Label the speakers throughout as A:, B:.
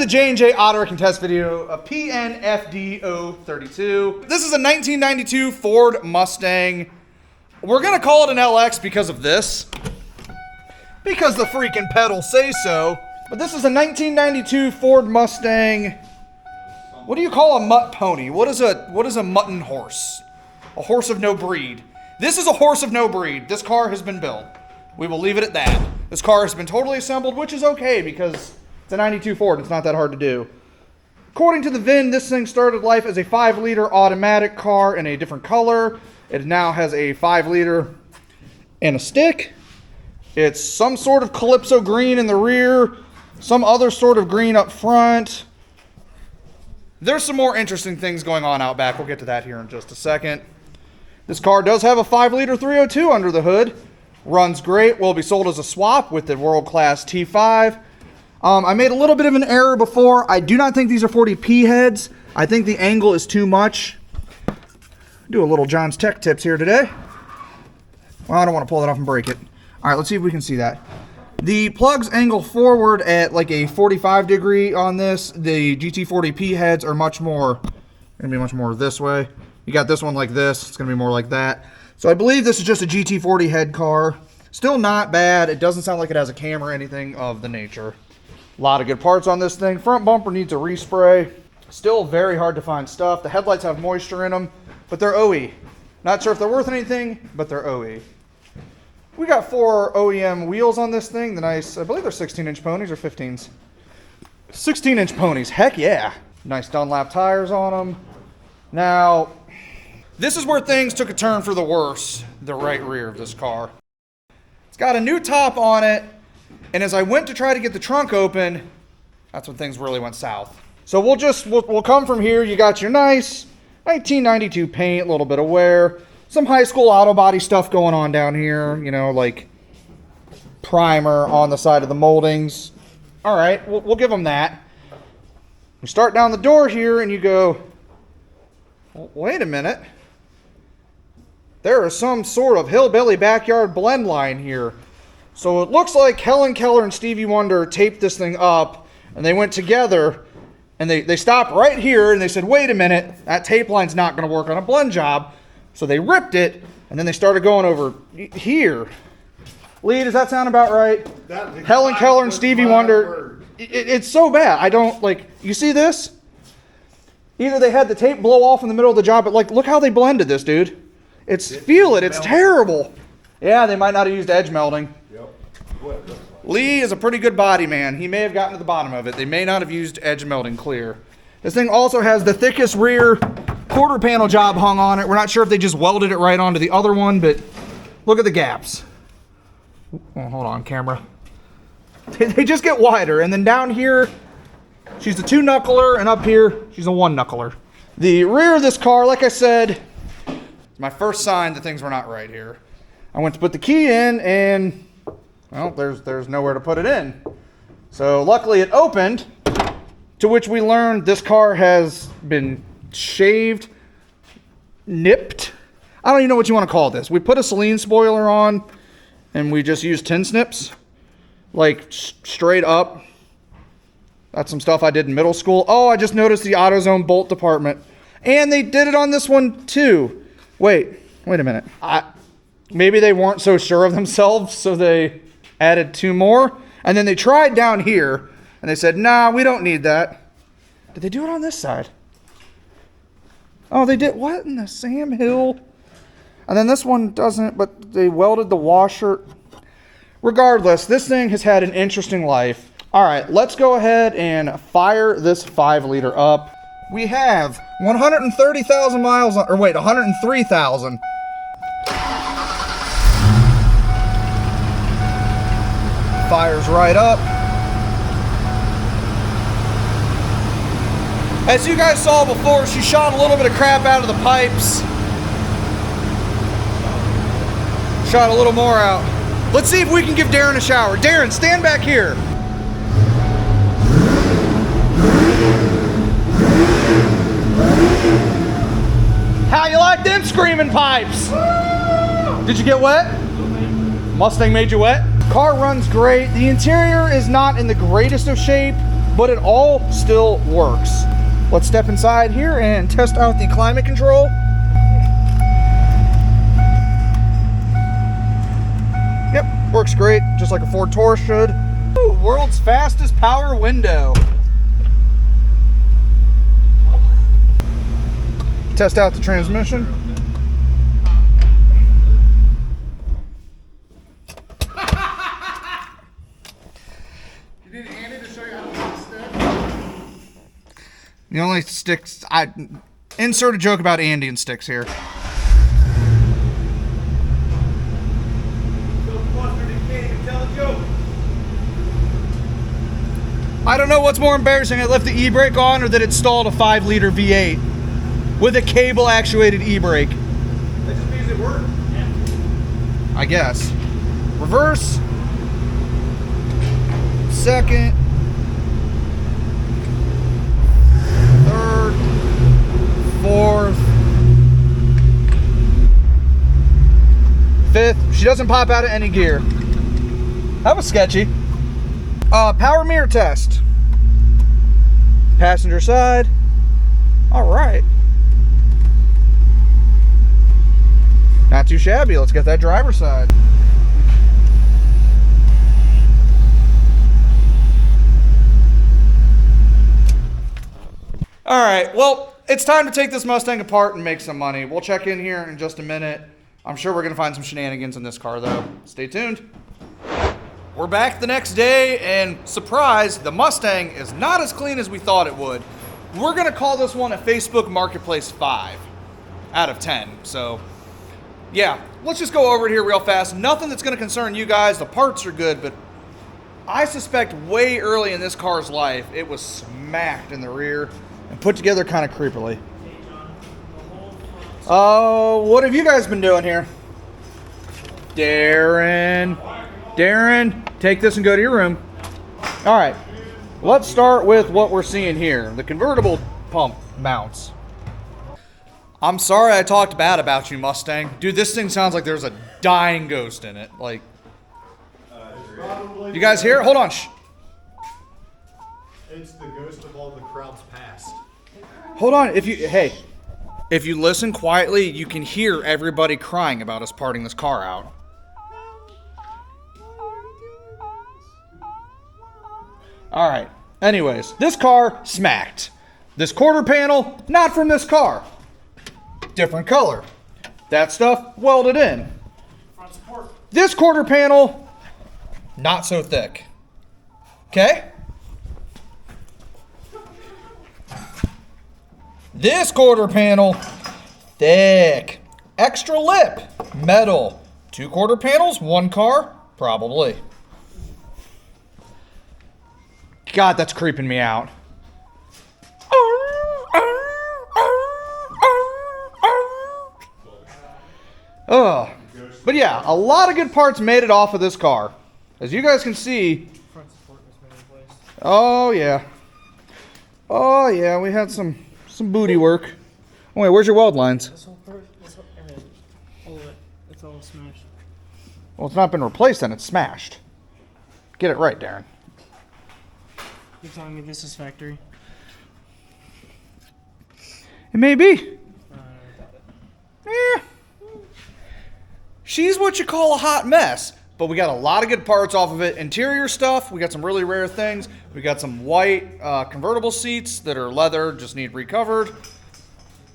A: the J&J Auto Wrecking test video of PNFD032. This is a 1992 Ford Mustang. We're gonna call it an LX because of this. Because the freaking pedals say so. But this is a 1992 Ford Mustang. What do you call a mutt pony? What is a mutton horse? A horse of no breed. This is a horse of no breed. This car has been built. We will leave it at that. This car has been totally assembled, which is okay because it's a 92 Ford. It's not that hard to do. According to the VIN, this thing started life as a 5-liter automatic car in a different color. It now has a 5-liter and a stick. It's some sort of Calypso green in the rear, some other sort of green up front. There's some more interesting things going on out back. We'll get to that here in just a second. This car does have a 5-liter 302 under the hood. Runs great. Will be sold as a swap with the world-class T5. I made a little bit of an error before. I do not think these are 40p heads. I think the angle is too much. Do a little John's Tech Tips here today. Well, I don't want to pull that off and break it. All right, let's see if we can see that. The plugs angle forward at like a 45 degree on this. The GT40P heads are much more this way. You got this one like this. It's going to be more like that. So I believe this is just a GT40 head car. Still not bad. It doesn't sound like it has a cam or anything of the nature. A lot of good parts on this thing. Front bumper needs a respray. Still very hard to find stuff. The headlights have moisture in them, but they're OE. Not sure if they're worth anything, but they're OE. We got 4 OEM wheels on this thing. The nice, I believe they're 16-inch ponies or 15s. 16-inch ponies, heck yeah. Nice Dunlap tires on them. Now, this is where things took a turn for the worse, the right rear of this car. It's got a new top on it, and as I went to try to get the trunk open, that's when things really went south. So we'll come from here. You got your nice 1992 paint, a little bit of wear, some high school auto body stuff going on down here, you know, like primer on the side of the moldings. All right, we'll give them that. You start down the door here and you go, well, wait a minute. There is some sort of hillbilly backyard blend line here. So it looks like Helen Keller and Stevie Wonder taped this thing up and they went together and they stopped right here and they said, wait a minute, that tape line's not going to work on a blend job. So they ripped it and then they started going over here. Lee, does that sound about right? Helen Keller and Stevie Wonder. It's so bad. I don't like, you see this? Either they had the tape blow off in the middle of the job, but like, look how they blended this, dude. Feel it, it's terrible. Yeah, they might not have used edge melding. Yep. Lee is a pretty good body man. He may have gotten to the bottom of it. They may not have used edge melding clear. This thing also has the thickest rear quarter panel job hung on it. We're not sure if they just welded it right onto the other one, but look at the gaps. Oh, hold on, camera. They just get wider. And then down here, she's a 2-knuckler, and up here, she's a 1-knuckler. The rear of this car, like I said, is my first sign that things were not right here. I went to put the key in, and well, there's nowhere to put it in. So luckily it opened, to which we learned this car has been shaved, nipped. I don't even know what you want to call this. We put a Celine spoiler on, and we just used tin snips, like straight up. That's some stuff I did in middle school. Oh, I just noticed the AutoZone bolt department. And they did it on this one too. Wait a minute. Maybe they weren't so sure of themselves, so they added 2 more. And then they tried down here, and they said, nah, we don't need that. Did they do it on this side? Oh, they did. What in the Sam Hill? And then this one doesn't, but they welded the washer. Regardless, this thing has had an interesting life. All right, let's go ahead and fire this 5-liter up. We have 130,000 miles, or wait, 103,000. Fires right up. As you guys saw before, she shot a little bit of crap out of the pipes. Shot a little more out. Let's see if we can give Darren a shower. Darren, stand back here. How you like them screaming pipes? Did you get wet? Mustang made you wet? Car runs great. The interior is not in the greatest of shape. but it all still works. Let's step inside here and test out the climate control. Yep, works great, just like a Ford Taurus should. Ooh, world's fastest power window. Test out the transmission.
B: You need Andy to show you how to stick?
A: The only sticks, I insert a joke about Andy and sticks here. I don't know what's more embarrassing, I left the e-brake on or that it stalled a 5-liter V8 with a cable actuated e-brake.
B: That just means it worked. Yeah.
A: I guess. Reverse. Second. Third. Fourth. Fifth. She doesn't pop out of any gear. That was sketchy. Power mirror test. Passenger side. All right. Not too shabby. Let's get that driver's side. All right, well, it's time to take this Mustang apart and make some money. We'll check in here in just a minute. I'm sure we're gonna find some shenanigans in this car though. Stay tuned. We're back the next day, and surprise, the Mustang is not as clean as we thought it would. We're gonna call this one a Facebook Marketplace 5 out of 10. So, yeah, let's just go over it here real fast. Nothing that's gonna concern you guys. The parts are good, but I suspect way early in this car's life, it was smacked in the rear and put together kind of creepily. Oh, what have you guys been doing here? Darren, take this and go to your room. All right, let's start with what we're seeing here. The convertible pump mounts. I'm sorry I talked bad about you, Mustang. Dude, this thing sounds like there's a dying ghost in it. Like, you guys hear it? Hold on. Shh.
B: It's the ghost of all the crowds past.
A: Hold on. If you listen quietly, you can hear everybody crying about us parting this car out. All right. Anyways, this car smacked. This quarter panel, not from this car. Different color. That stuff welded in.
B: Front support.
A: This quarter panel, not so thick. Okay? This quarter panel, thick. Extra lip, metal. 2 quarter panels, 1 car, probably. God, that's creeping me out. Oh, but yeah, a lot of good parts made it off of this car. As you guys can see.
B: Front support was made in place.
A: Oh yeah. Oh yeah, we had some booty work. Oh wait, where's your weld lines?
C: This whole part, everything, all of it, it's all smashed.
A: Well, it's not been replaced then, it's smashed. Get it right, Darren.
C: You're telling me this is factory?
A: It may be.
C: I doubt it.
A: Yeah. She's what you call a hot mess, but we got a lot of good parts off of it. Interior stuff, we got some really rare things. We got some white convertible seats that are leather, just need recovered.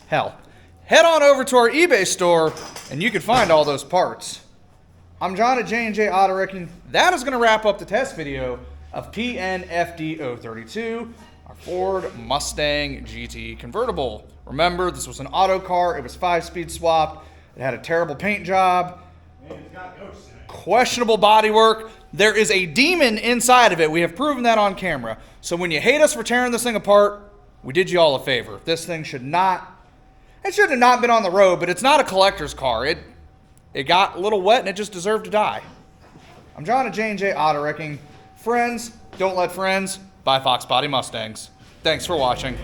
A: Hell, head on over to our eBay store and you can find all those parts. I'm John at J&J Auto Wrecking. That is going to wrap up the test video of PNFD032, our Ford Mustang GT convertible. Remember, this was an auto car. It was 5-speed swapped. It had a terrible paint job.
B: Man, it's got ghosts in it.
A: Questionable bodywork. There is a demon inside of it. We have proven that on camera. So when you hate us for tearing this thing apart, we did you all a favor. This thing should have not been on the road, but it's not a collector's car. It got a little wet and it just deserved to die. I'm John at J&J Auto Wrecking. Friends, don't let friends buy Foxbody Mustangs. Thanks for watching.